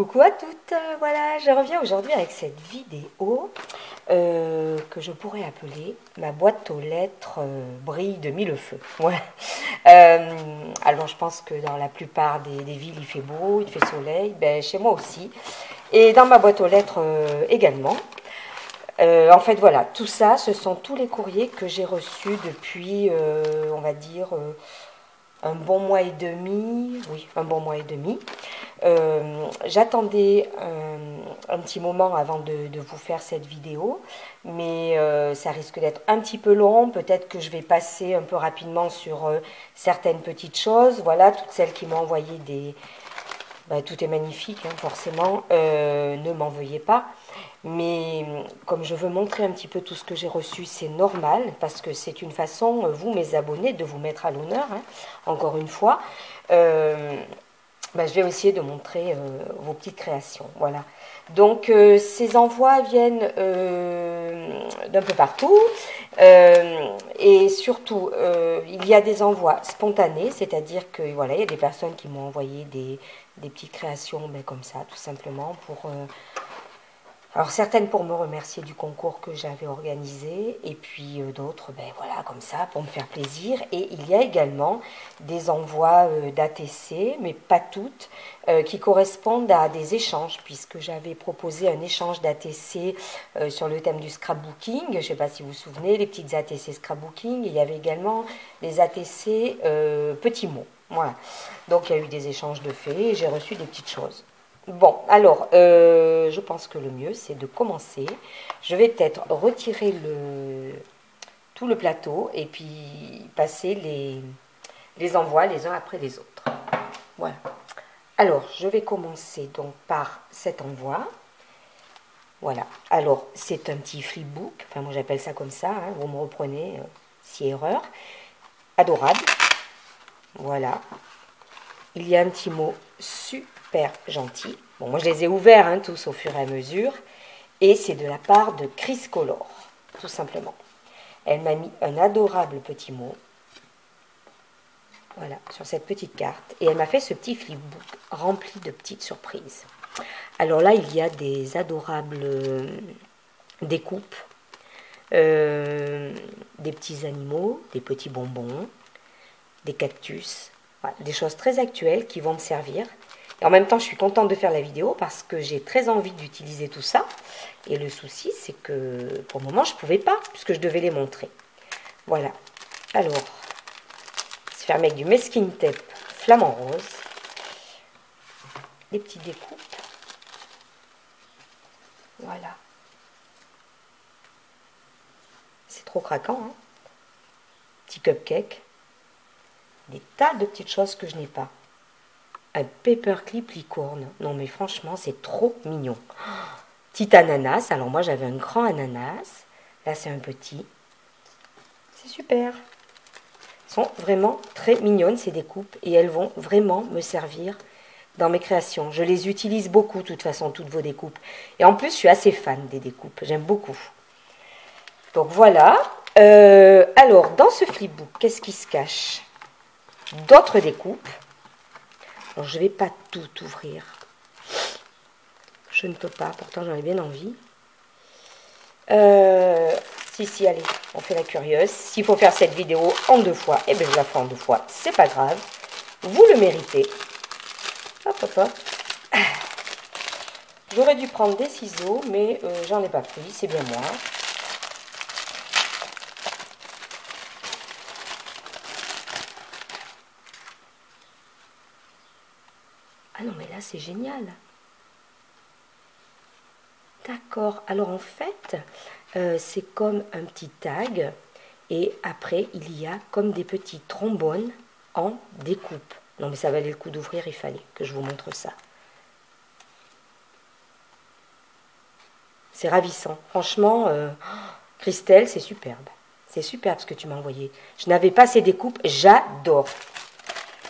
Coucou à toutes, voilà, je reviens aujourd'hui avec cette vidéo que je pourrais appeler ma boîte aux lettres brille de mille feux. Voilà. Alors je pense que dans la plupart des villes il fait beau, il fait soleil, ben, chez moi aussi, et dans ma boîte aux lettres également. En fait voilà, tout ça, ce sont tous les courriers que j'ai reçus depuis, on va dire, un bon mois et demi, oui, un bon mois et demi. J'attendais un petit moment avant de vous faire cette vidéo, mais ça risque d'être un petit peu long. Peut-être que je vais passer un peu rapidement sur certaines petites choses. Voilà, toutes celles qui m'ont envoyé des... Ben, tout est magnifique, hein, forcément, ne m'en veuillez pas. Mais comme je veux montrer un petit peu tout ce que j'ai reçu, c'est normal, parce que c'est une façon, vous mes abonnés, de vous mettre à l'honneur, hein, encore une fois. Ben, je vais essayer de montrer vos petites créations. Voilà. Donc ces envois viennent d'un peu partout et surtout il y a des envois spontanés, c'est-à-dire que voilà, il y a des personnes qui m'ont envoyé des petites créations ben, comme ça, tout simplement pour alors certaines pour me remercier du concours que j'avais organisé et puis d'autres ben voilà comme ça pour me faire plaisir. Et il y a également des envois d'ATC, mais pas toutes, qui correspondent à des échanges, puisque j'avais proposé un échange d'ATC sur le thème du scrapbooking. Je ne sais pas si vous vous souvenez, les petites ATC scrapbooking. Il y avait également les ATC petits mots. Voilà. Donc il y a eu des échanges de faits et j'ai reçu des petites choses. Bon, alors, je pense que le mieux, c'est de commencer. Je vais peut-être retirer tout le plateau et puis passer les envois les uns après les autres. Voilà. Alors, je vais commencer donc par cet envoi. Voilà. Alors, c'est un petit flipbook. Enfin, moi, j'appelle ça comme ça. Hein, vous me reprenez si erreur. Adorable. Voilà. Il y a un petit mot super gentil. Bon, moi je les ai ouverts hein, tous au fur et à mesure. Et c'est de la part de Chris Color, tout simplement. Elle m'a mis un adorable petit mot. Voilà, sur cette petite carte. Et elle m'a fait ce petit flipbook rempli de petites surprises. Alors là, il y a des adorables découpes, des petits animaux, des petits bonbons, des cactus. Voilà, des choses très actuelles qui vont me servir. Et en même temps, je suis contente de faire la vidéo parce que j'ai très envie d'utiliser tout ça. Et le souci, c'est que pour le moment, je ne pouvais pas puisque je devais les montrer. Voilà. Alors, c'est fermé avec du masking tape flamant rose. Des petites découpes. Voilà. C'est trop craquant, hein. Petit cupcake. Des tas de petites choses que je n'ai pas. Un paperclip licorne. Non mais franchement, c'est trop mignon. Petit ananas. Alors moi, j'avais un grand ananas. Là, c'est un petit. C'est super. Elles sont vraiment très mignonnes, ces découpes. Et elles vont vraiment me servir dans mes créations. Je les utilise beaucoup, de toute façon, toutes vos découpes. Et en plus, je suis assez fan des découpes. J'aime beaucoup. Donc voilà. Alors, dans ce flipbook, qu'est-ce qui se cache? D'autres découpes. Alors, je ne vais pas tout ouvrir. Je ne peux pas, pourtant j'en ai bien envie. Si, allez, on fait la curieuse. S'il faut faire cette vidéo en 2 fois, eh bien je la ferai en 2 fois. C'est pas grave. Vous le méritez. Hop, hop, hop. J'aurais dû prendre des ciseaux, mais j'en ai pas pris. C'est bien moi. Ah non, mais là, c'est génial. D'accord. Alors, en fait, c'est comme un petit tag. Et après, il y a comme des petits trombones en découpe. Non, mais ça valait le coup d'ouvrir, il fallait que je vous montre ça. C'est ravissant. Franchement, Christelle, c'est superbe. C'est superbe ce que tu m'as envoyé. Je n'avais pas ces découpes. J'adore.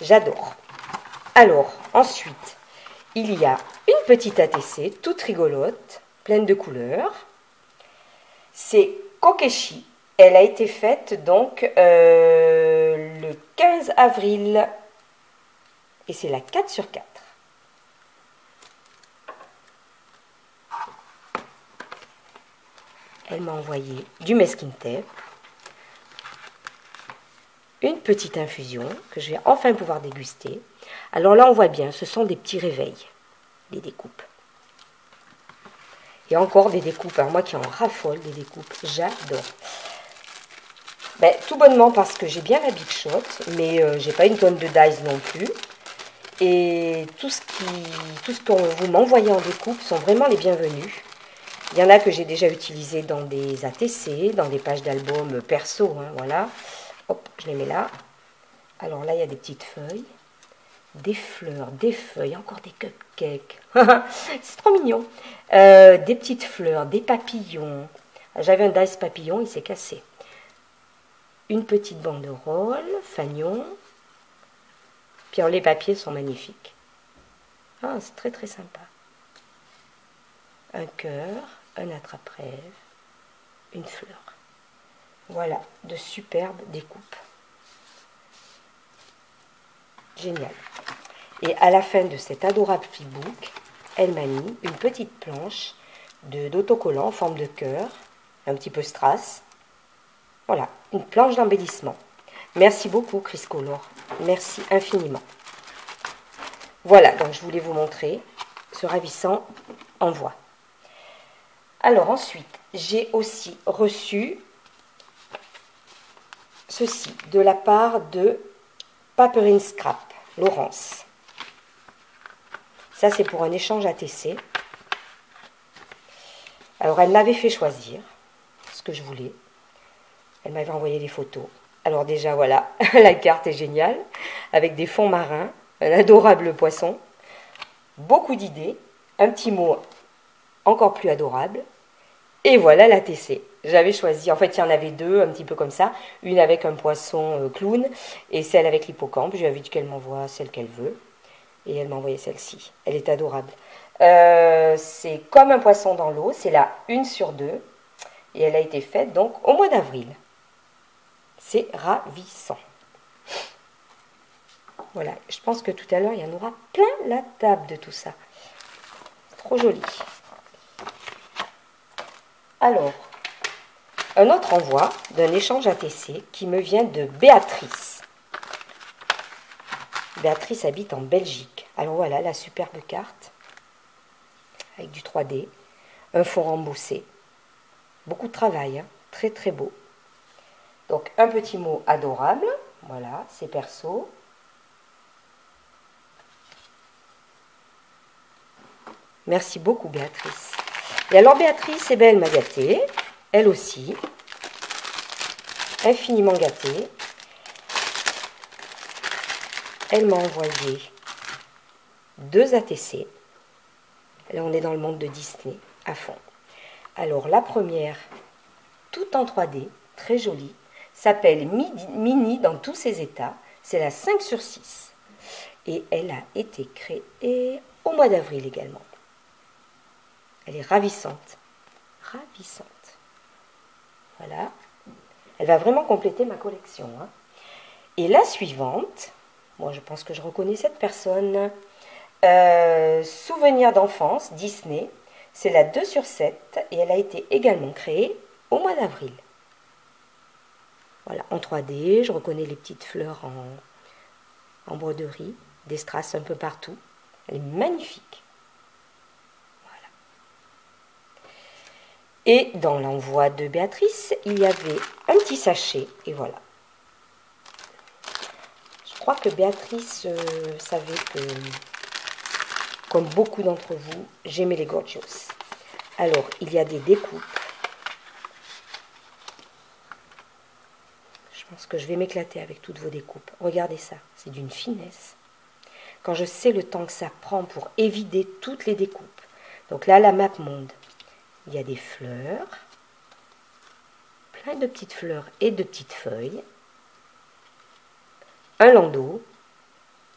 J'adore. Alors, ensuite, il y a une petite ATC, toute rigolote, pleine de couleurs. C'est Kokeshi. Elle a été faite donc le 15 avril. Et c'est la 4 sur 4. elle m'a envoyé du masking tape, une petite infusion que je vais enfin pouvoir déguster. Alors là, on voit bien, ce sont des petits réveils, les découpes. Et encore des découpes, alors moi qui en raffole des découpes, j'adore. Ben, tout bonnement parce que j'ai bien la Big Shot, mais j'ai pas une tonne de dies non plus. Et tout ce que vous m'envoyez en découpe sont vraiment les bienvenus. Il y en a que j'ai déjà utilisé dans des ATC, dans des pages d'albums perso, hein, voilà. Hop, je les mets là. Alors là, il y a des petites feuilles, des fleurs, des feuilles, encore des cupcakes. C'est trop mignon. Des petites fleurs, des papillons. J'avais un dice papillon, il s'est cassé. Une petite banderole, fanion. Puis alors, les papiers sont magnifiques. Ah, c'est très très sympa. Un cœur, un attrape-rêve, une fleur. Voilà, de superbes découpes. Génial. Et à la fin de cet adorable flipbook, elle m'a mis une petite planche d'autocollant en forme de cœur, un petit peu strass. Voilà, une planche d'embellissement. Merci beaucoup, Criscolor. Merci infiniment. Voilà, donc je voulais vous montrer ce ravissant envoi. Alors ensuite, j'ai aussi reçu ceci de la part de Paper Scrap, Laurence. Ça, c'est pour un échange ATC. Alors, elle m'avait fait choisir ce que je voulais. Elle m'avait envoyé des photos. Alors déjà, voilà, la carte est géniale, avec des fonds marins, un adorable poisson, beaucoup d'idées, un petit mot encore plus adorable, et voilà l'ATC. J'avais choisi, en fait, il y en avait deux, un petit peu comme ça, une avec un poisson clown, et celle avec l'hippocampe. Je lui avais dit qu'elle m'envoie celle qu'elle veut, et elle m'a envoyé celle-ci. Elle est adorable. C'est comme un poisson dans l'eau, c'est la 1/2, et elle a été faite donc au mois d'avril. C'est ravissant. Voilà, je pense que tout à l'heure, il y en aura plein la table de tout ça. Trop joli. Alors, un autre envoi d'un échange ATC qui me vient de Béatrice. Béatrice habite en Belgique. Alors voilà, la superbe carte avec du 3D, un fond remboursé. Beaucoup de travail, hein, très très beau. Donc un petit mot adorable, voilà, c'est perso. Merci beaucoup Béatrice. Et alors Béatrice, eh bien, elle m'a gâtée, elle aussi, infiniment gâtée. Elle m'a envoyé 2 ATC. Là on est dans le monde de Disney à fond. Alors la première, tout en 3D, très jolie, s'appelle Mini dans tous ses états. C'est la 5/6. Et elle a été créée au mois d'avril également. Elle est ravissante. Ravissante. Voilà. Elle va vraiment compléter ma collection, hein. Et la suivante, moi je pense que je reconnais cette personne. Souvenir d'enfance, Disney. C'est la 2/7 et elle a été également créée au mois d'avril. Voilà, en 3D, je reconnais les petites fleurs en broderie, des strass un peu partout. Elle est magnifique. Voilà. Et dans l'envoi de Béatrice, il y avait un petit sachet, et voilà. Je crois que Béatrice savait que, comme beaucoup d'entre vous, j'aimais les Gorgeous. Alors, il y a des découpes. Je pense que je vais m'éclater avec toutes vos découpes. Regardez ça, c'est d'une finesse. Quand je sais le temps que ça prend pour évider toutes les découpes. Donc là, la map monde. Il y a des fleurs. Plein de petites fleurs et de petites feuilles. Un landau.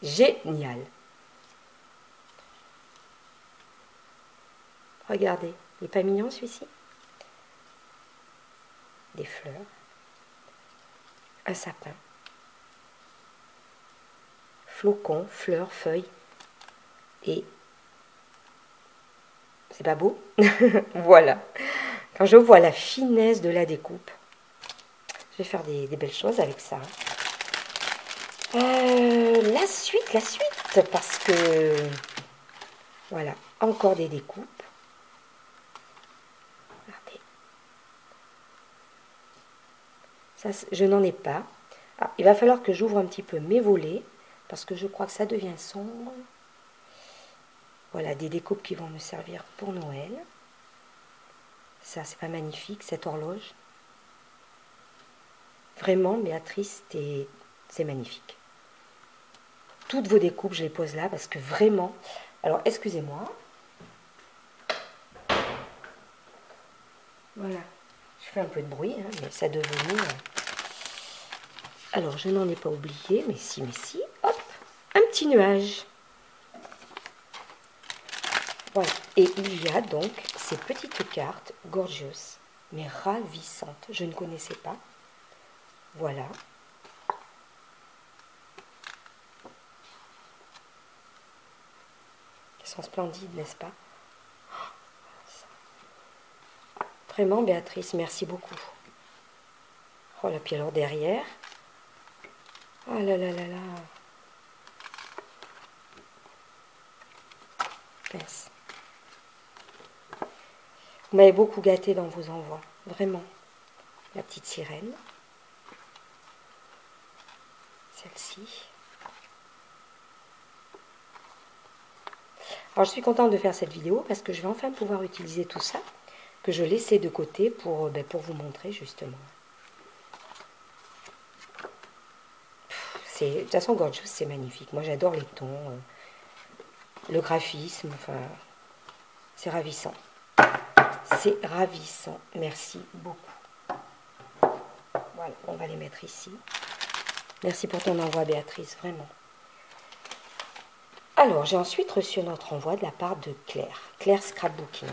Génial. Regardez, il n'est pas mignon celui-ci? Des fleurs. Un sapin. Flocons, fleurs, feuilles. Et c'est pas beau? Voilà. Quand je vois la finesse de la découpe, je vais faire des belles choses avec ça. La suite, parce que, voilà, encore des découpes. Regardez. Ça, je n'en ai pas. Alors, il va falloir que j'ouvre un petit peu mes volets, parce que je crois que ça devient sombre. Voilà, des découpes qui vont me servir pour Noël. Ça, c'est pas magnifique, cette horloge. Vraiment, Béatrice, c'est magnifique. Toutes vos découpes, je les pose là parce que vraiment... Alors, excusez-moi. Voilà. Je fais un peu de bruit, hein, mais ça devenu... Alors, je n'en ai pas oublié, mais si. Hop, un petit nuage. Voilà. Et il y a donc ces petites cartes gorgeous, mais ravissantes. Je ne connaissais pas. Voilà. Elles sont splendides, n'est-ce pas? Vraiment, Béatrice, merci beaucoup. Oh là, puis alors derrière. Ah là là là là. Pince. Vous m'avez beaucoup gâté dans vos envois. Vraiment. La petite sirène. Celle-ci. Alors, je suis contente de faire cette vidéo parce que je vais enfin pouvoir utiliser tout ça que je laissais de côté pour vous montrer justement. De toute façon, Gorgeous, c'est magnifique. Moi, j'adore les tons, le graphisme, enfin, c'est ravissant. C'est ravissant. Merci beaucoup. Voilà, on va les mettre ici. Merci pour ton envoi, Béatrice, vraiment. Alors, j'ai ensuite reçu notre envoi de la part de Claire. Claire Scrapbooking.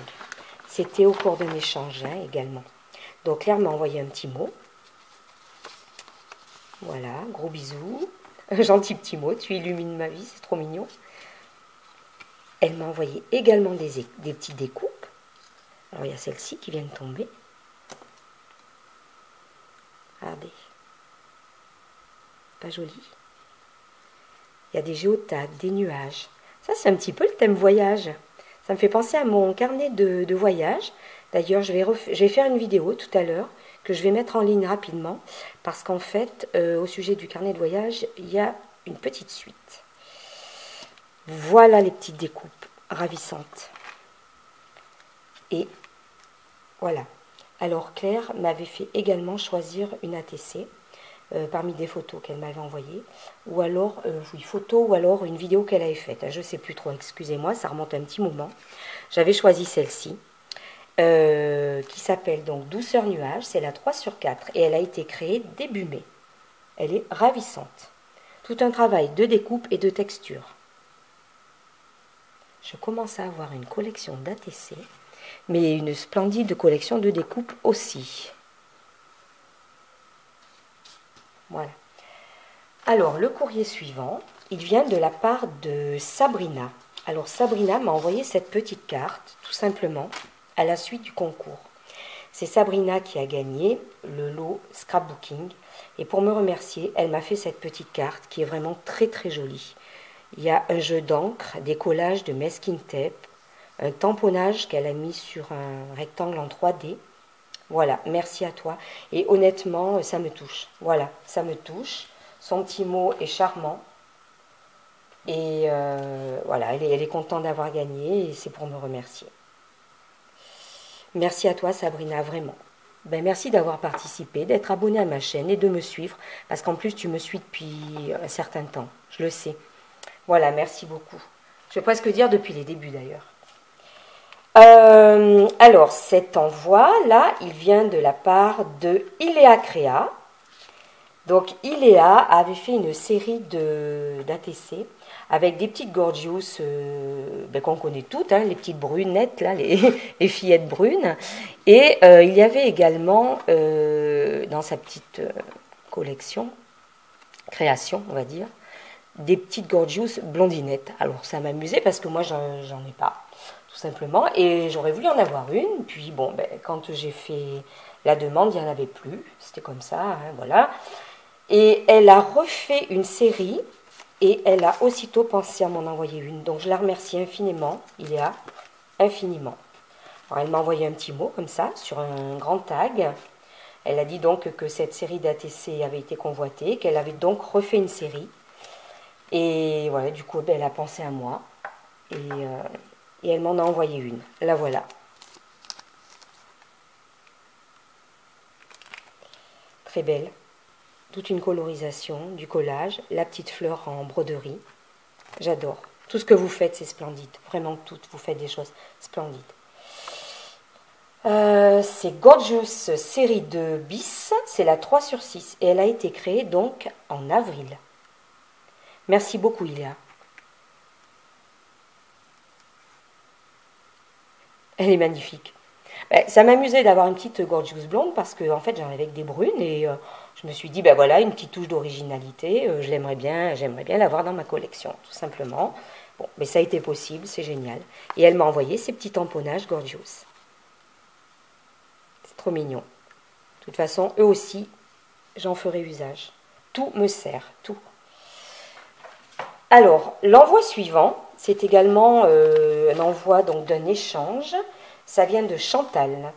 C'était au cours d'un échange également. Donc, Claire m'a envoyé un petit mot. Voilà, gros bisous. Un gentil petit mot, tu illumines ma vie, c'est trop mignon. Elle m'a envoyé également des petites découpes. Alors, il y a celle-ci qui vient de tomber. Regardez. Pas joli. Il y a des géotags, des nuages. Ça, c'est un petit peu le thème voyage. Ça me fait penser à mon carnet de voyage. D'ailleurs, je vais faire une vidéo tout à l'heure que je vais mettre en ligne rapidement. Parce qu'en fait, au sujet du carnet de voyage, il y a une petite suite. Voilà les petites découpes ravissantes. Et voilà. Alors, Claire m'avait fait également choisir une ATC. Parmi des photos qu'elle m'avait envoyées, ou alors, oui, photo, ou alors une vidéo qu'elle avait faite. Je ne sais plus trop, excusez-moi, ça remonte un petit moment. J'avais choisi celle-ci, qui s'appelle donc Douceur Nuage, c'est la 3/4, et elle a été créée début mai. Elle est ravissante. Tout un travail de découpe et de texture. Je commence à avoir une collection d'ATC, mais une splendide collection de découpe aussi. Voilà. Alors, le courrier suivant, il vient de la part de Sabrina. Alors, Sabrina m'a envoyé cette petite carte, tout simplement, à la suite du concours. C'est Sabrina qui a gagné le lot Scrapbooking. Et pour me remercier, elle m'a fait cette petite carte qui est vraiment très très jolie. Il y a un jeu d'encre, des collages de masking tape, un tamponnage qu'elle a mis sur un rectangle en 3D. Voilà, merci à toi. Et honnêtement, ça me touche. Voilà, ça me touche. Son petit mot est charmant. Et voilà, elle est contente d'avoir gagné et c'est pour me remercier. Merci à toi, Sabrina, vraiment. Ben, merci d'avoir participé, d'être abonnée à ma chaîne et de me suivre. Parce qu'en plus, tu me suis depuis un certain temps. Je le sais. Voilà, merci beaucoup. Je vais presque dire depuis les débuts d'ailleurs. Alors, cet envoi-là, il vient de la part de Iléa Créa. Donc, Iléa avait fait une série d'ATC avec des petites gorgeous qu'on connaît toutes, hein, les petites brunettes, là, les fillettes brunes. Et il y avait également, dans sa petite collection, création, on va dire, des petites gorgeous blondinettes. Alors, ça m'amusait parce que moi, j'en ai pas. Tout simplement. Et j'aurais voulu en avoir une. Puis bon, ben, quand j'ai fait la demande, il n'y en avait plus. C'était comme ça, hein, voilà. Et elle a refait une série et elle a aussitôt pensé à m'en envoyer une. Donc je la remercie infiniment, Iléa, infiniment. Alors, elle m'a envoyé un petit mot comme ça, sur un grand tag. Elle a dit donc que cette série d'ATC avait été convoitée, qu'elle avait donc refait une série. Et voilà, du coup, ben, elle a pensé à moi. Et elle m'en a envoyé une. La voilà. Très belle. Toute une colorisation, du collage, la petite fleur en broderie. J'adore. Tout ce que vous faites, c'est splendide. Vraiment tout. Vous faites des choses splendides. C'est Gorgeous série de bis. C'est la 3/6. Et elle a été créée donc en avril. Merci beaucoup, Iléa. Elle est magnifique. Ben, ça m'amusait d'avoir une petite Gorgeous blonde parce que en fait j'en avais avec des brunes et je me suis dit ben voilà une petite touche d'originalité, j'aimerais bien l'avoir dans ma collection tout simplement. Bon, mais ça a été possible, c'est génial. Et elle m'a envoyé ces petits tamponnages Gorgeous. C'est trop mignon. De toute façon, eux aussi, j'en ferai usage. Tout me sert, tout. Alors, l'envoi suivant, c'est également un envoi donc d'un échange. Ça vient de Chantal.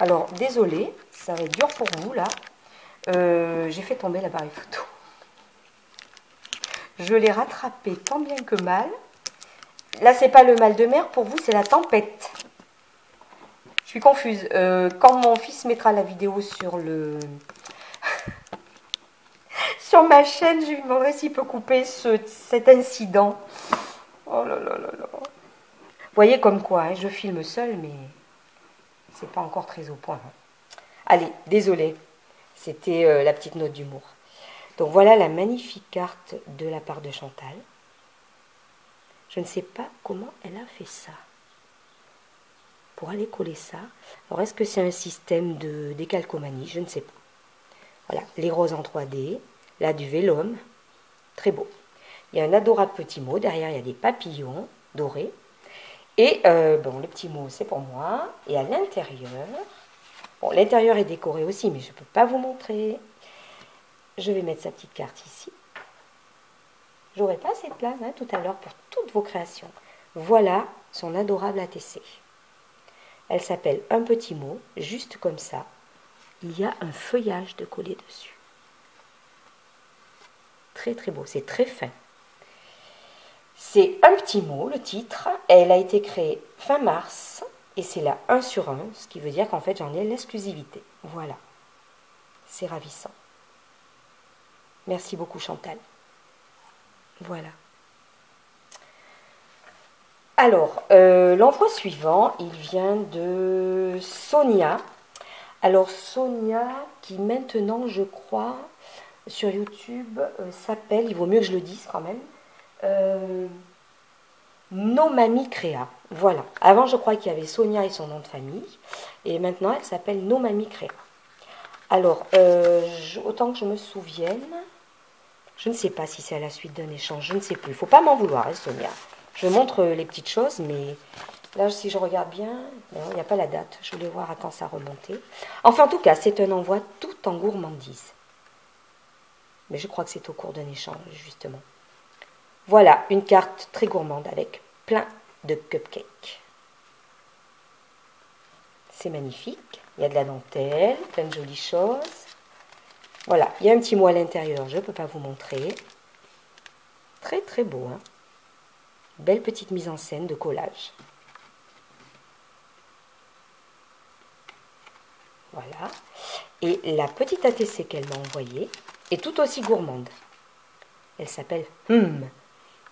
Alors, désolé, ça va être dur pour vous là. J'ai fait tomber l'appareil photo. Je l'ai rattrapé tant bien que mal. Là, c'est pas le mal de mer, pour vous, c'est la tempête. Je suis confuse. Quand mon fils mettra la vidéo sur sur ma chaîne, je lui demanderai s'il peut couper cet incident. Oh là là là là. Vous voyez comme quoi, hein, je filme seule, mais c'est pas encore très au point. Allez, désolé. C'était la petite note d'humour. Donc voilà la magnifique carte de la part de Chantal. Je ne sais pas comment elle a fait ça. Pour aller coller ça. Alors est-ce que c'est un système de décalcomanie? Je ne sais pas. Voilà, les roses en 3D. Là du vélum. Très beau. Il y a un adorable petit mot. Derrière, il y a des papillons dorés. Et bon, le petit mot, c'est pour moi. Et à l'intérieur, bon, l'intérieur est décoré aussi, mais je ne peux pas vous montrer. Je vais mettre sa petite carte ici. J'aurai pas assez de place hein, tout à l'heure pour toutes vos créations. Voilà son adorable ATC. Elle s'appelle Un petit mot, juste comme ça. Il y a un feuillage de collé dessus. Très très beau, c'est très fin. C'est Un petit mot, le titre. Elle a été créée fin mars et c'est la 1/1, ce qui veut dire qu'en fait j'en ai l'exclusivité. Voilà, c'est ravissant. Merci beaucoup Chantal. Voilà. Alors, l'envoi suivant, il vient de Sonia. Alors Sonia, qui maintenant, je crois, sur YouTube, s'appelle, il vaut mieux que je le dise quand même, Nomami Créa. Voilà. Avant, je crois qu'il y avait Sonia et son nom de famille. Et maintenant, elle s'appelle Nomami Créa. Alors, autant que je me souvienne, je ne sais pas si c'est à la suite d'un échange, je ne sais plus. Il ne faut pas m'en vouloir, hein, Sonia. Je montre les petites choses, mais là, si je regarde bien, il n'y a pas la date. Je voulais voir à quand ça remontait. Enfin, en tout cas, c'est un envoi tout en gourmandise. Mais je crois que c'est au cours d'un échange, justement. Voilà, une carte très gourmande avec plein de cupcakes. C'est magnifique. Il y a de la dentelle, plein de jolies choses. Voilà, il y a un petit mot à l'intérieur, je ne peux pas vous montrer. Très très beau, hein. Belle petite mise en scène de collage. Voilà. Et la petite ATC qu'elle m'a envoyée est tout aussi gourmande. Elle s'appelle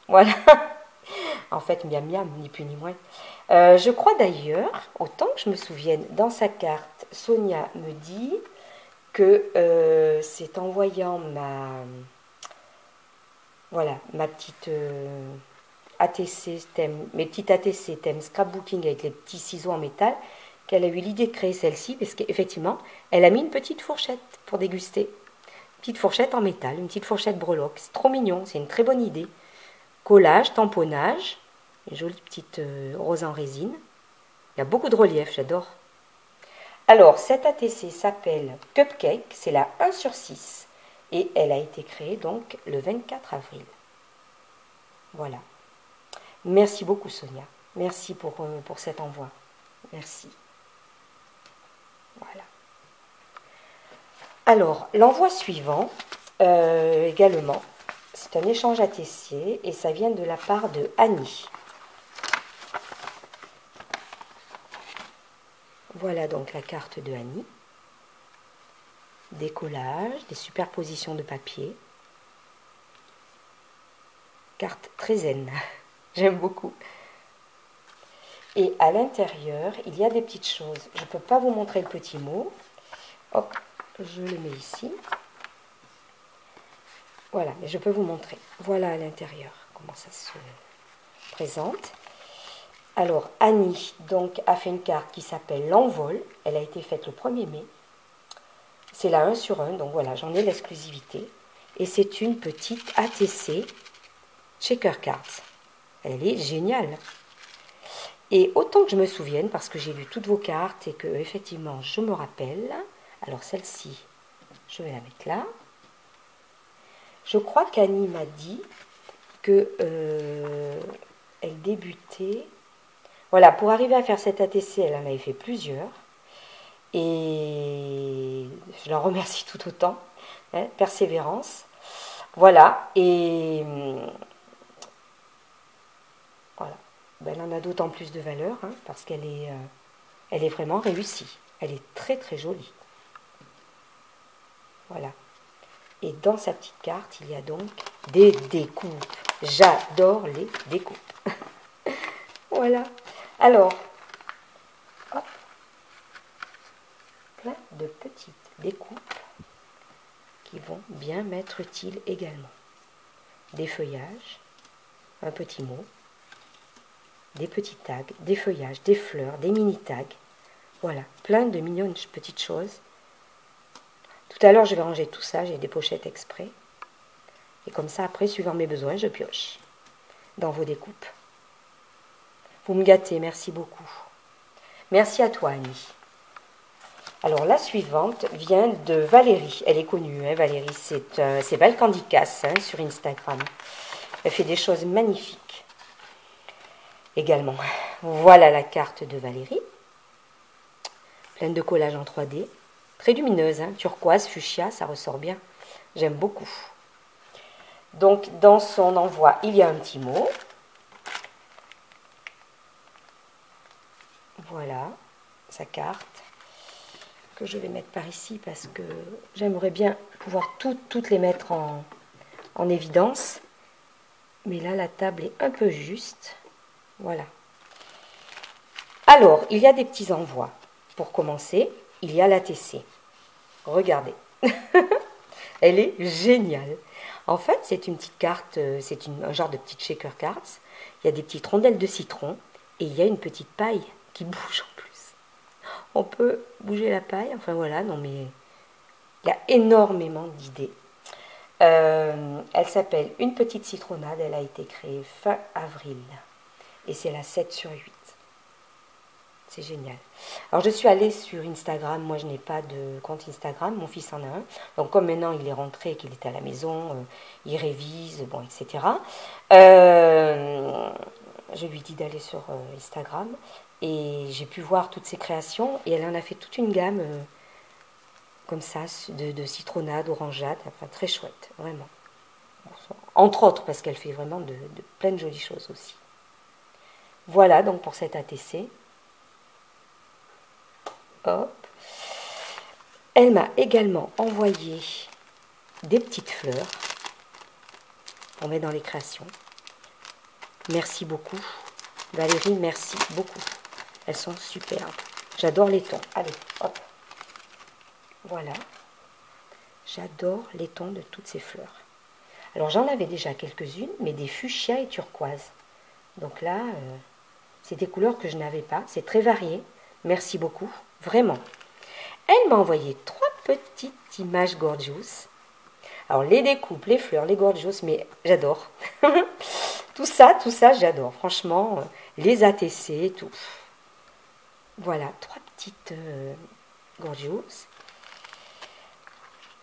Voilà. En fait, miam miam, ni plus ni moins. Je crois d'ailleurs, autant que je me souvienne, dans sa carte, Sonia me dit que c'est en voyant ma petite ATC thème, mes petites ATC thème scrapbooking avec les petits ciseaux en métal, qu'elle a eu l'idée de créer celle-ci, parce qu'effectivement, elle a mis une petite fourchette pour déguster. Petite fourchette en métal, une petite fourchette breloque. C'est trop mignon, c'est une très bonne idée. Collage, tamponnage, une jolie petite rose en résine. Il y a beaucoup de relief, j'adore. Alors, cette ATC s'appelle Cupcake, c'est la 1/6 et elle a été créée donc le 24 avril. Voilà. Merci beaucoup Sonia. Merci pour cet envoi. Merci. Voilà. Alors, l'envoi suivant, également, c'est un échange ATC et ça vient de la part de Annie. Voilà donc la carte de Annie. Des collages, des superpositions de papier. Carte très zen. J'aime beaucoup. Et à l'intérieur, il y a des petites choses. Je ne peux pas vous montrer le petit mot. Hop, je le mets ici. Voilà, mais je peux vous montrer. Voilà à l'intérieur comment ça se présente. Alors, Annie donc, a fait une carte qui s'appelle l'envol. Elle a été faite le 1er mai. C'est la 1/1, donc voilà, j'en ai l'exclusivité. Et c'est une petite ATC Shaker Cards. Elle est géniale. Et autant que je me souvienne, parce que j'ai lu toutes vos cartes et que effectivement je me rappelle. Alors celle-ci, je vais la mettre là. Je crois qu'Annie m'a dit que elle débutait. Voilà, pour arriver à faire cette ATC, elle en avait fait plusieurs. Et je la remercie tout autant. Hein, persévérance. Voilà. Et voilà. Ben, elle en a d'autant plus de valeur, hein, parce qu'elle est vraiment réussie. Elle est très très jolie. Voilà. Et dans sa petite carte, il y a donc des découpes. J'adore les découpes. Voilà. Alors, hop, plein de petites découpes qui vont bien m'être utiles également. Des feuillages, un petit mot, des petits tags, des feuillages, des fleurs, des mini tags. Voilà, plein de mignonnes petites choses. Tout à l'heure, je vais ranger tout ça, j'ai des pochettes exprès. Et comme ça, après, suivant mes besoins, je pioche dans vos découpes. Vous me gâtez, merci beaucoup. Merci à toi, Annie. Alors, la suivante vient de Valérie. Elle est connue, hein, Valérie. C'est Valcandicas hein, sur Instagram. Elle fait des choses magnifiques. Également. Voilà la carte de Valérie. Pleine de collages en 3D. Très lumineuse, hein, turquoise, fuchsia, ça ressort bien. J'aime beaucoup. Donc, dans son envoi, il y a un petit mot. Voilà, sa carte, que je vais mettre par ici parce que j'aimerais bien pouvoir toutes les mettre en évidence. Mais là, la table est un peu juste. Voilà. Alors, il y a des petits envois. Pour commencer, il y a l'ATC. Regardez. Elle est géniale. En fait, c'est une petite carte, c'est un genre de petite shaker cards. Il y a des petites rondelles de citron et il y a une petite paille qui bouge en plus. On peut bouger la paille, enfin voilà, non mais il y a énormément d'idées. Elle s'appelle Une petite citronnade, elle a été créée fin avril et c'est la 7/8. C'est génial. Alors je suis allée sur Instagram, moi je n'ai pas de compte Instagram, mon fils en a un. Donc comme maintenant il est rentré, qu'il est à la maison, il révise, bon, etc. Je lui dis d'aller sur Instagram et j'ai pu voir toutes ses créations et elle en a fait toute une gamme comme ça, de citronnade, orangeade, enfin très chouette, vraiment. Entre autres parce qu'elle fait vraiment de plein de jolies choses aussi. Voilà donc pour cette ATC. Hop. Elle m'a également envoyé des petites fleurs pour mettre dans les créations. Merci beaucoup. Valérie, merci beaucoup. Elles sont superbes. J'adore les tons. Allez, hop. Voilà. J'adore les tons de toutes ces fleurs. Alors j'en avais déjà quelques-unes, mais des fuchsia et turquoise. Donc là, c'est des couleurs que je n'avais pas. C'est très varié. Merci beaucoup. Vraiment. Elle m'a envoyé 3 petites images gorgeous. Alors les découpes, les fleurs, les gorgios, mais j'adore. Tout ça, j'adore. Franchement, les ATC, tout. Voilà, 3 petites gorgios.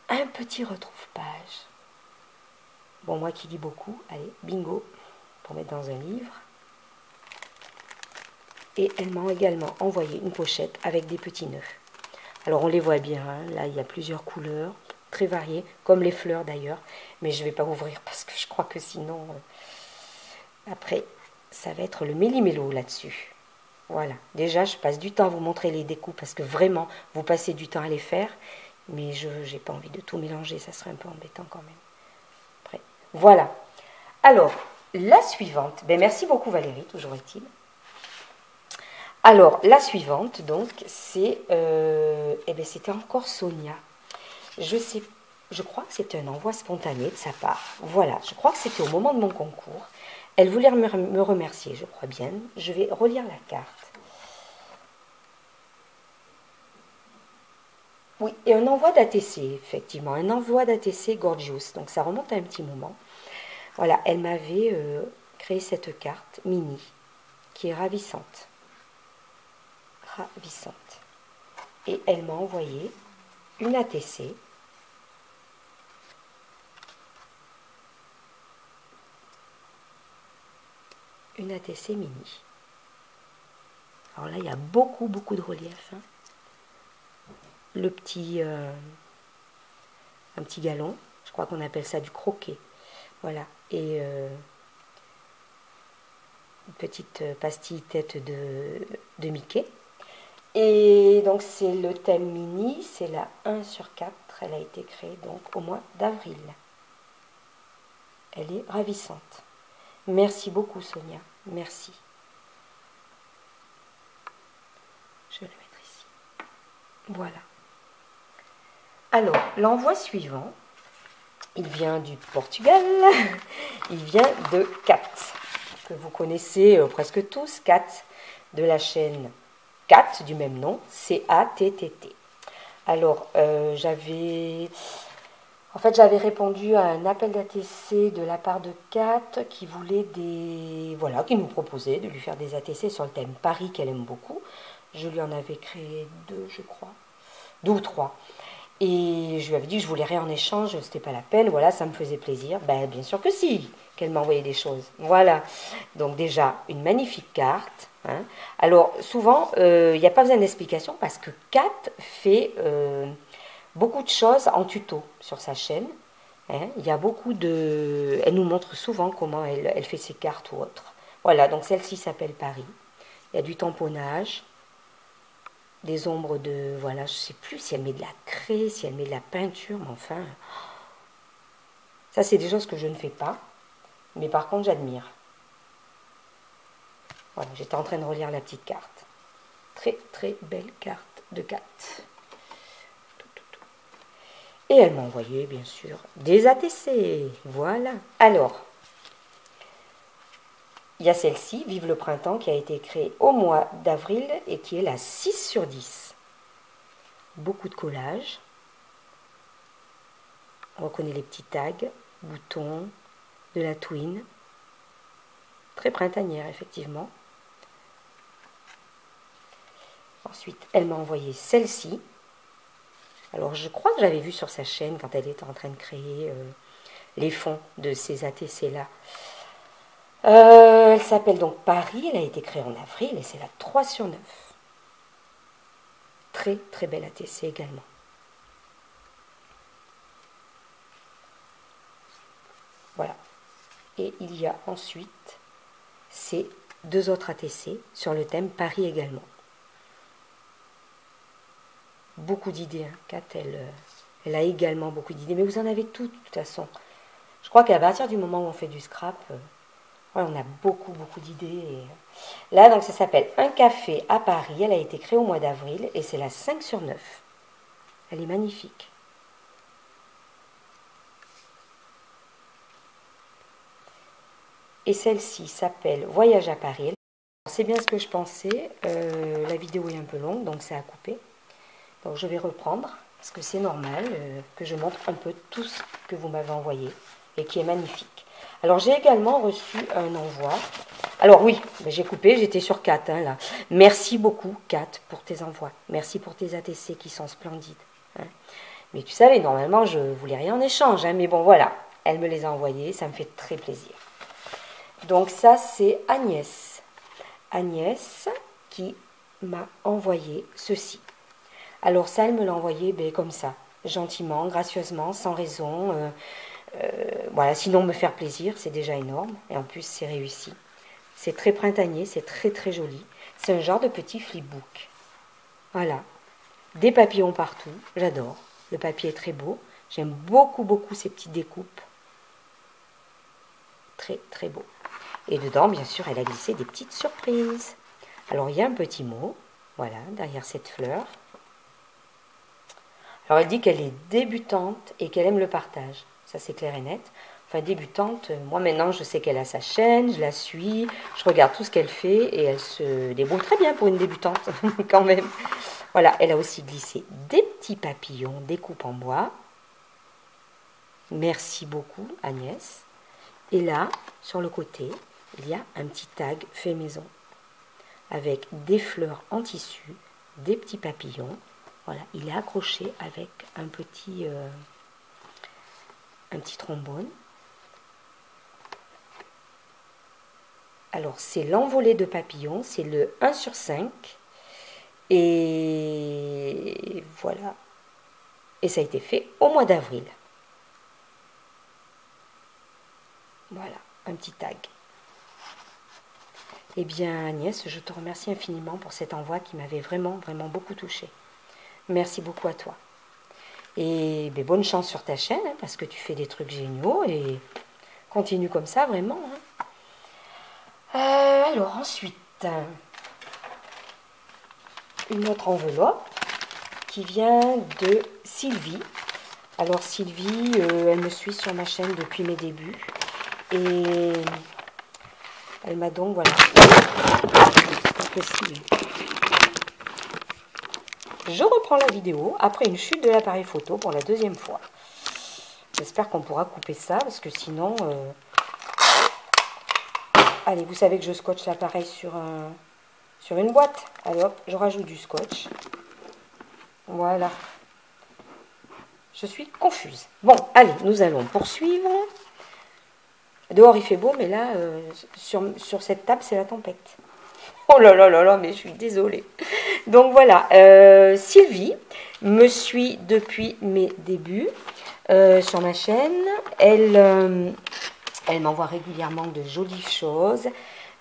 Un petit retrouve-page. Bon, moi qui lis beaucoup, allez, bingo, pour mettre dans un livre. Et elle m'a également envoyé une pochette avec des petits nœuds. Alors on les voit bien, hein. Là il y a plusieurs couleurs, très variées, comme les fleurs d'ailleurs. Mais je ne vais pas ouvrir parce que je crois que sinon, après, ça va être le méli-mélo là-dessus. Voilà, déjà je passe du temps à vous montrer les découpes parce que vraiment, vous passez du temps à les faire. Mais je n'ai pas envie de tout mélanger, ça serait un peu embêtant quand même. Après, voilà. Alors, la suivante, ben merci beaucoup Valérie, toujours est-il. Alors, la suivante, donc, c'est, eh ben, c'était encore Sonia. Je crois que c'était un envoi spontané de sa part. Voilà, je crois que c'était au moment de mon concours. Elle voulait me remercier, je crois bien. Je vais relire la carte. Oui, et un envoi d'ATC, effectivement, un envoi d'ATC Gorgios. Donc, ça remonte à un petit moment. Voilà, elle m'avait créé cette carte mini, qui est ravissante. Ravissante. Et elle m'a envoyé une ATC. Une ATC mini. Alors là, il y a beaucoup de relief. Hein. Le petit, un petit galon, je crois qu'on appelle ça du croquet. Voilà. Et une petite pastille tête de Mickey. Et donc c'est le thème mini, c'est la 1/4. Elle a été créée donc au mois d'avril. Elle est ravissante. Merci beaucoup Sonia, merci. Je vais le mettre ici. Voilà. Alors, l'envoi suivant, il vient du Portugal, il vient de Kat, que vous connaissez presque tous, Kat, de la chaîne Kat, du même nom, C-A-T-T-T. Alors, j'avais répondu à un appel d'ATC de la part de Kat qui voulait qui nous proposait de lui faire des ATC sur le thème Paris qu'elle aime beaucoup. Je lui en avais créé 2, je crois, 2 ou 3. Et je lui avais dit que je voulais rien en échange, c'était pas la peine, voilà, ça me faisait plaisir. Ben, bien sûr que si, qu'elle m'envoyait des choses. Voilà. Donc déjà, une magnifique carte. Hein. Alors, souvent, il n'y a pas besoin d'explication parce que Kat fait beaucoup de choses en tuto sur sa chaîne. Hein. Il y a elle nous montre souvent comment elle fait ses cartes ou autres. Voilà, donc celle-ci s'appelle Paris. Il y a du tamponnage. Des ombres voilà, je ne sais plus si elle met de la craie, si elle met de la peinture, mais enfin, ça c'est des choses que je ne fais pas, mais par contre j'admire. Voilà, j'étais en train de relire la petite carte. Très belle carte de 4. Et elle m'a envoyé, bien sûr, des ATC. Voilà. Alors, il y a celle-ci, Vive le printemps, qui a été créée au mois d'avril et qui est la 6/10. Beaucoup de collages. On reconnaît les petits tags, boutons, de la twine. Très printanière, effectivement. Ensuite, elle m'a envoyé celle-ci. Alors, je crois que j'avais vu sur sa chaîne quand elle était en train de créer les fonds de ces ATC-là. Elle s'appelle donc Paris, elle a été créée en avril et c'est la 3/9. Très belle ATC également. Voilà. Et il y a ensuite ces 2 autres ATC sur le thème Paris également. Beaucoup d'idées, hein. Kat, elle a également beaucoup d'idées, mais vous en avez toutes de toute façon. Je crois qu'à partir du moment où on fait du scrap, on a beaucoup d'idées. Là, donc, ça s'appelle Un café à Paris. Elle a été créée au mois d'avril et c'est la 5/9. Elle est magnifique. Et celle-ci s'appelle Voyage à Paris. C'est bien ce que je pensais. La vidéo est un peu longue, donc c'est à couper. Donc je vais reprendre. parce que c'est normal que je montre un peu tout ce que vous m'avez envoyé et qui est magnifique. Alors j'ai également reçu un envoi. Alors oui, j'ai coupé, j'étais sur Kat là. Merci beaucoup Kat pour tes envois. Merci pour tes ATC qui sont splendides. Hein. Mais tu savais, normalement je voulais rien en échange. Hein, mais bon voilà, elle me les a envoyés, ça me fait très plaisir. Donc ça c'est Agnès. Agnès qui m'a envoyé ceci. Alors ça, elle me l'a envoyé comme ça, gentiment, gracieusement, sans raison. Voilà, sinon me faire plaisir, c'est déjà énorme. Et en plus, c'est réussi. C'est très printanier, c'est très très joli. C'est un genre de petit flipbook. Voilà. Des papillons partout, j'adore. Le papier est très beau. J'aime beaucoup beaucoup ces petites découpes. Très très beau. Et dedans, bien sûr, elle a glissé des petites surprises. Alors, il y a un petit mot, voilà, derrière cette fleur. Alors, elle dit qu'elle est débutante et qu'elle aime le partage. Ça, c'est clair et net. Enfin, débutante, moi maintenant, je sais qu'elle a sa chaîne, je la suis, je regarde tout ce qu'elle fait et elle se débrouille très bien pour une débutante, quand même. Voilà, elle a aussi glissé des petits papillons, des coupes en bois. Merci beaucoup, Agnès. Et là, sur le côté, il y a un petit tag fait maison avec des fleurs en tissu, des petits papillons. Voilà, il est accroché avec un petit trombone. Alors, c'est l'envolée de papillons, c'est le 1 sur 5. Et voilà. Et ça a été fait au mois d'avril. Voilà, un petit tag. Eh bien, Agnès, je te remercie infiniment pour cet envoi qui m'avait vraiment, vraiment beaucoup touchée. Merci beaucoup à toi. Et bonne chance sur ta chaîne, hein, parce que tu fais des trucs géniaux et continue comme ça, vraiment. Hein. Alors, ensuite, une autre enveloppe qui vient de Sylvie. Alors, Sylvie, elle me suit sur ma chaîne depuis mes débuts. Et elle m'a donc, voilà, je reprends la vidéo après une chute de l'appareil photo pour la deuxième fois. J'espère qu'on pourra couper ça parce que sinon... Allez, vous savez que je scotche l'appareil sur une boîte. Allez hop, je rajoute du scotch. Voilà. Je suis confuse. Bon, allez, nous allons poursuivre. Dehors il fait beau, mais là, sur cette table, c'est la tempête. Oh là là là là, mais je suis désolée. Donc voilà, Sylvie me suit depuis mes débuts sur ma chaîne. Elle m'envoie régulièrement de jolies choses.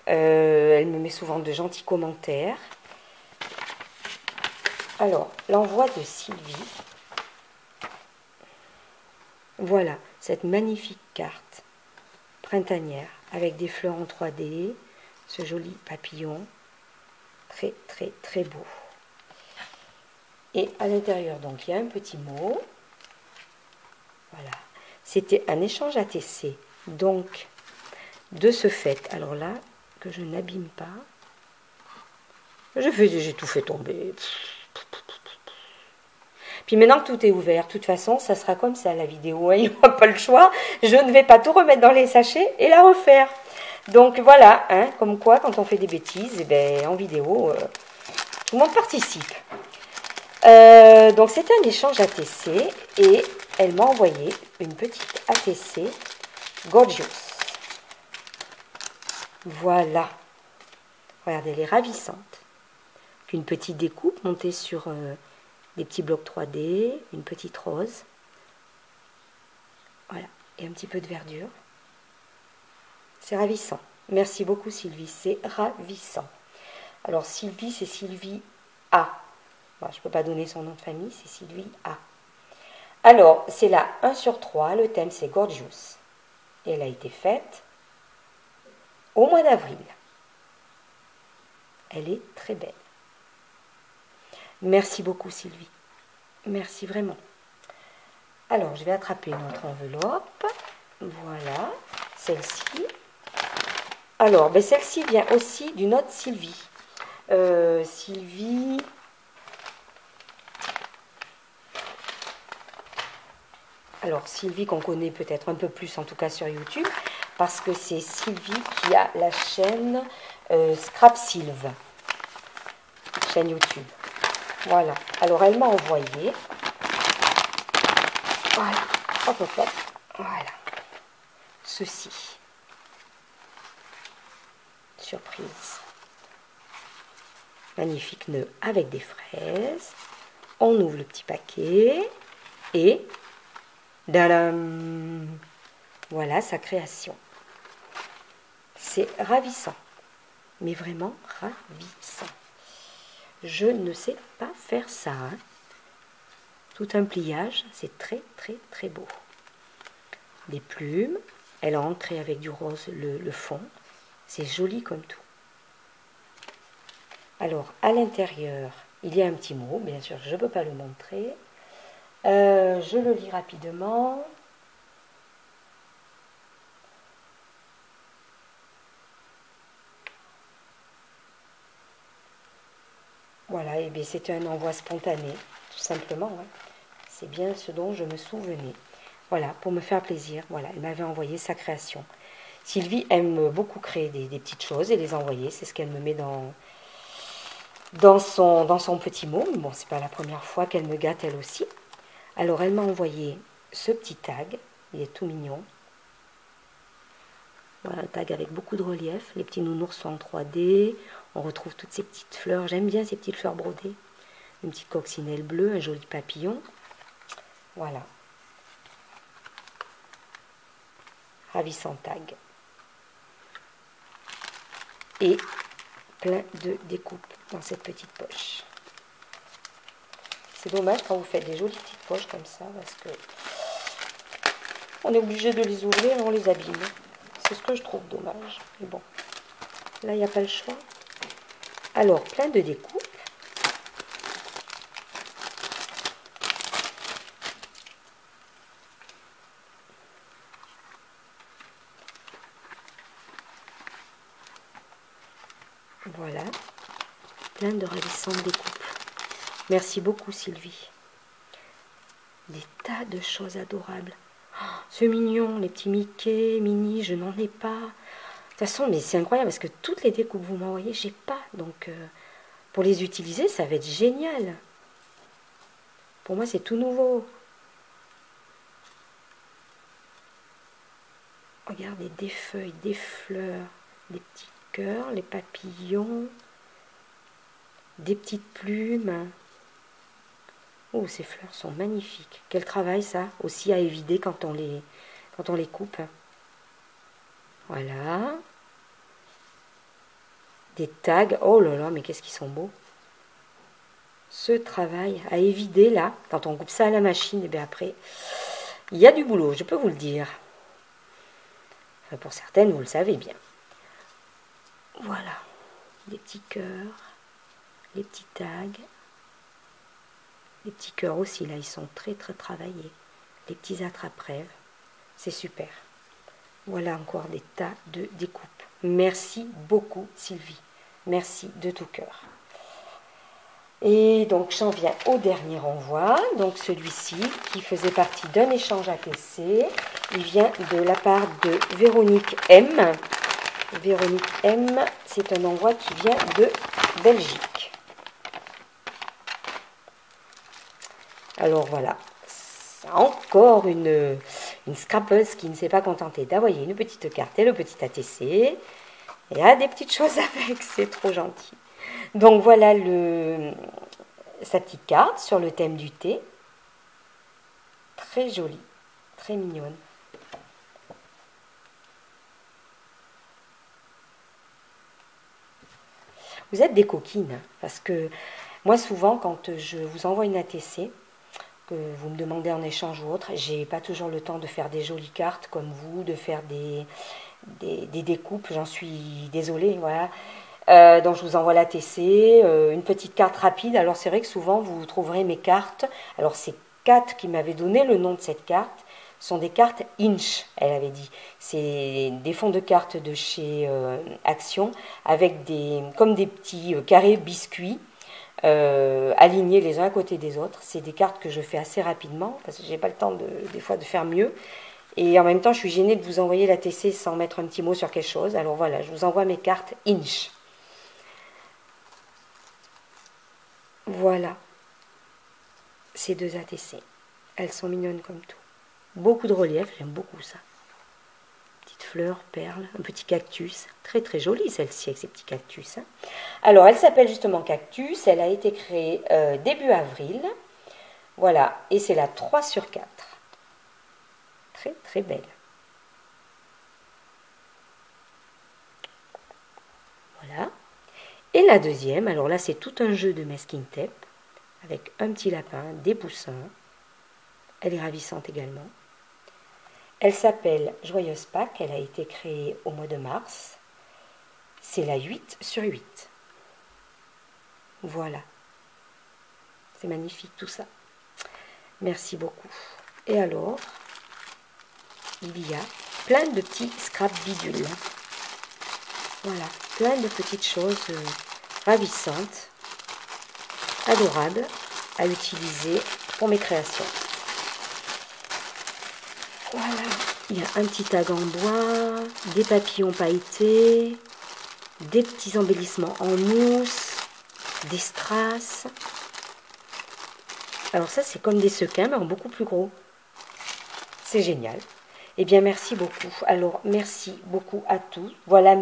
Elle me met souvent de gentils commentaires. Alors, l'envoi de Sylvie. Voilà, cette magnifique carte printanière avec des fleurs en 3D, ce joli papillon. Très, très, très beau. Et à l'intérieur, donc, il y a un petit mot. Voilà. C'était un échange ATC. Donc, de ce fait, alors là, que je n'abîme pas, j'ai tout fait tomber. Puis maintenant que tout est ouvert, de toute façon, ça sera comme ça la vidéo. Hein, il n'y aura pas le choix. Je ne vais pas tout remettre dans les sachets et la refaire. Donc voilà, hein, comme quoi, quand on fait des bêtises, en vidéo, tout le monde participe. Donc c'était un échange ATC et elle m'a envoyé une petite ATC Gorgeous. Voilà. Regardez, elle est ravissante. Une petite découpe montée sur des petits blocs 3D, une petite rose. Voilà, et un petit peu de verdure. C'est ravissant. Merci beaucoup Sylvie, c'est ravissant. Alors Sylvie, c'est Sylvie A. Bon, je ne peux pas donner son nom de famille, c'est Sylvie A. Alors, c'est la 1 sur 3, le thème c'est Gorgeous. Et elle a été faite au mois d'avril. Elle est très belle. Merci beaucoup Sylvie. Merci vraiment. Alors, je vais attraper notre enveloppe. Voilà, celle-ci. Alors, celle-ci vient aussi d'une autre Sylvie. Sylvie... Alors Sylvie qu'on connaît peut-être un peu plus en tout cas sur YouTube, parce que c'est Sylvie qui a la chaîne Scrap Sylve, chaîne YouTube. Voilà, alors elle m'a envoyé, voilà, hop hop hop, voilà, ceci, surprise, magnifique nœud avec des fraises, on ouvre le petit paquet, et, dadam, voilà sa création. C'est ravissant, mais vraiment ravissant. Je ne sais pas faire ça, hein. Tout un pliage, c'est très très très beau. Des plumes, elle a ancré avec du rose le fond, c'est joli comme tout. Alors à l'intérieur, il y a un petit mot, bien sûr je ne peux pas le montrer. Je le lis rapidement. Voilà, et bien c'est un envoi spontané, tout simplement. Hein. C'est bien ce dont je me souvenais. Voilà, pour me faire plaisir. Voilà, elle m'avait envoyé sa création. Sylvie aime beaucoup créer des petites choses et les envoyer. C'est ce qu'elle me met dans son petit mot. Bon, c'est pas la première fois qu'elle me gâte elle aussi. Alors, elle m'a envoyé ce petit tag. Il est tout mignon. Voilà, un tag avec beaucoup de relief. Les petits nounours sont en 3D. On retrouve toutes ces petites fleurs. J'aime bien ces petites fleurs brodées. Une petite coccinelle bleue, un joli papillon. Voilà. Ravissant tag. Et plein de découpes dans cette petite poche. C'est dommage quand vous faites des jolies petites poches comme ça, parce que on est obligé de les ouvrir et on les abîme. C'est ce que je trouve dommage. Mais bon, là il n'y a pas le choix. Alors, plein de découpes. Voilà, plein de ravissantes découpes. Merci beaucoup Sylvie. Des tas de choses adorables. Oh, c'est mignon, les petits Mickey, Minnie, je n'en ai pas. De toute façon, mais c'est incroyable parce que toutes les découpes que vous m'envoyez, j'ai pas. Donc, pour les utiliser, ça va être génial. Pour moi, c'est tout nouveau. Regardez, des feuilles, des fleurs, des petits cœurs, les papillons, des petites plumes. Oh, ces fleurs sont magnifiques. Quel travail ça, aussi à évider quand on les coupe. Voilà. Des tags. Oh là là, mais qu'est-ce qu'ils sont beaux. Ce travail à évider là, quand on coupe ça à la machine, et bien après, il y a du boulot, je peux vous le dire. Enfin, pour certaines, vous le savez bien. Voilà. Des petits cœurs, les petits tags. Les petits cœurs aussi, là, ils sont très très travaillés. Les petits attrape-rêves, c'est super. Voilà encore des tas de découpes. Merci beaucoup Sylvie. Merci de tout cœur. Et donc j'en viens au dernier envoi. Donc celui-ci qui faisait partie d'un échange ATC. Il vient de la part de Véronique M. Véronique M, c'est un envoi qui vient de Belgique. Alors voilà, encore une scrapeuse qui ne s'est pas contentée d'envoyer une petite carte et le petit ATC. Et a des petites choses avec, c'est trop gentil. Donc voilà sa petite carte sur le thème du thé. Très jolie, très mignonne. Vous êtes des coquines, parce que moi souvent quand je vous envoie une ATC, que vous me demandez en échange ou autre, j'ai pas toujours le temps de faire des jolies cartes comme vous, de faire des découpes, j'en suis désolée, voilà. Donc je vous envoie l'ATC, une petite carte rapide. Alors c'est vrai que souvent vous trouverez mes cartes. Alors ces 4 qui m'avaient donné le nom de cette carte sont des cartes Inch, elle avait dit. C'est des fonds de cartes de chez Action avec comme des petits carrés biscuits. alignés les uns à côté des autres. C'est des cartes que je fais assez rapidement parce que j'ai pas le temps des fois de faire mieux. Et en même temps, je suis gênée de vous envoyer la TC sans mettre un petit mot sur quelque chose. Alors voilà, je vous envoie mes cartes Inch. Voilà, ces deux ATC. Elles sont mignonnes comme tout. Beaucoup de relief, j'aime beaucoup ça. Petite fleur, perle, un petit cactus. Très très jolie celle-ci avec ces petits cactus. Hein. Alors, elle s'appelle justement Cactus. Elle a été créée début avril. Voilà, et c'est la 3 sur 4. Très très belle. Voilà. Et la deuxième, alors là c'est tout un jeu de masking tape avec un petit lapin, des poussins. Elle est ravissante également. Elle s'appelle Joyeuse Pâques, elle a été créée au mois de mars. C'est la 8 sur 8. Voilà. C'est magnifique tout ça. Merci beaucoup. Et alors, il y a plein de petits scrap bidules. Voilà, plein de petites choses ravissantes, adorables à utiliser pour mes créations. Voilà, il y a un petit tag en bois, des papillons pailletés, des petits embellissements en mousse, des strass. Alors ça, c'est comme des sequins, mais en beaucoup plus gros. C'est génial. Eh bien, merci beaucoup. Alors, merci beaucoup à tous. Voilà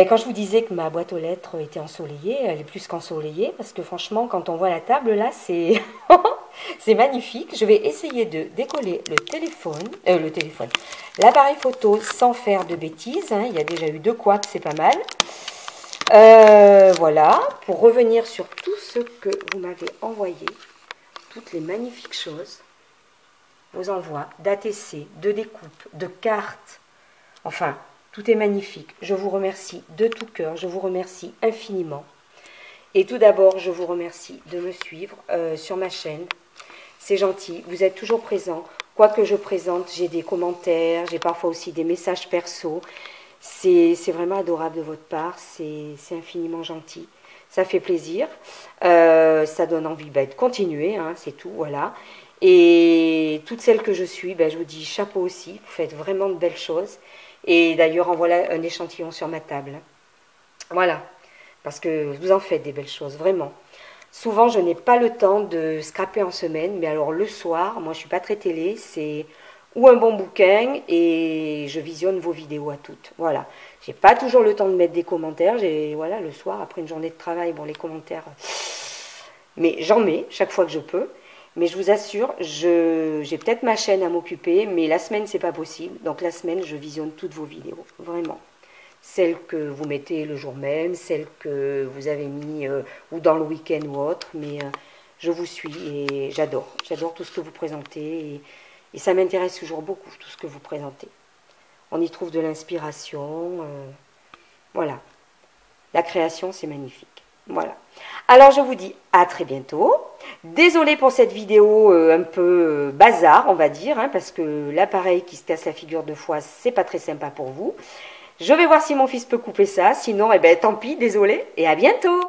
quand je vous disais que ma boîte aux lettres était ensoleillée, elle est plus qu'ensoleillée, parce que franchement, quand on voit la table là, c'est c'est magnifique. Je vais essayer de décoller l'appareil photo sans faire de bêtises. Hein. Il y a déjà eu 2 couacs, c'est pas mal. Voilà, pour revenir sur tout ce que vous m'avez envoyé, toutes les magnifiques choses, vos envois d'ATC, de découpes, de cartes, enfin, tout est magnifique. Je vous remercie de tout cœur, je vous remercie infiniment. Et tout d'abord, je vous remercie de me suivre sur ma chaîne. C'est gentil, vous êtes toujours présents. Quoi que je présente, j'ai des commentaires, j'ai parfois aussi des messages perso. C'est vraiment adorable de votre part, c'est infiniment gentil. Ça fait plaisir, ça donne envie de continuer, hein, c'est tout, voilà. Et toutes celles que je suis, je vous dis chapeau aussi, vous faites vraiment de belles choses. Et d'ailleurs, en voilà un échantillon sur ma table. Voilà, parce que vous en faites des belles choses, vraiment. Souvent, je n'ai pas le temps de scraper en semaine, mais alors le soir, moi je ne suis pas très télé, c'est ou un bon bouquin et je visionne vos vidéos à toutes. Voilà, j'ai pas toujours le temps de mettre des commentaires, voilà, le soir, après une journée de travail, bon, les commentaires, mais j'en mets chaque fois que je peux. Mais je vous assure, j'ai peut-être ma chaîne à m'occuper, mais la semaine, c'est pas possible. Donc la semaine, je visionne toutes vos vidéos, vraiment. Celles que vous mettez le jour même, celles que vous avez mis ou dans le week-end ou autre. Mais je vous suis et j'adore. J'adore tout ce que vous présentez. Et ça m'intéresse toujours beaucoup, tout ce que vous présentez. On y trouve de l'inspiration. Voilà. La création, c'est magnifique. Voilà. Alors, je vous dis à très bientôt. Désolée pour cette vidéo un peu bazar, on va dire, hein, parce que l'appareil qui se casse la figure 2 fois, c'est pas très sympa pour vous. Je vais voir si mon fils peut couper ça. Sinon, tant pis, désolée. Et à bientôt.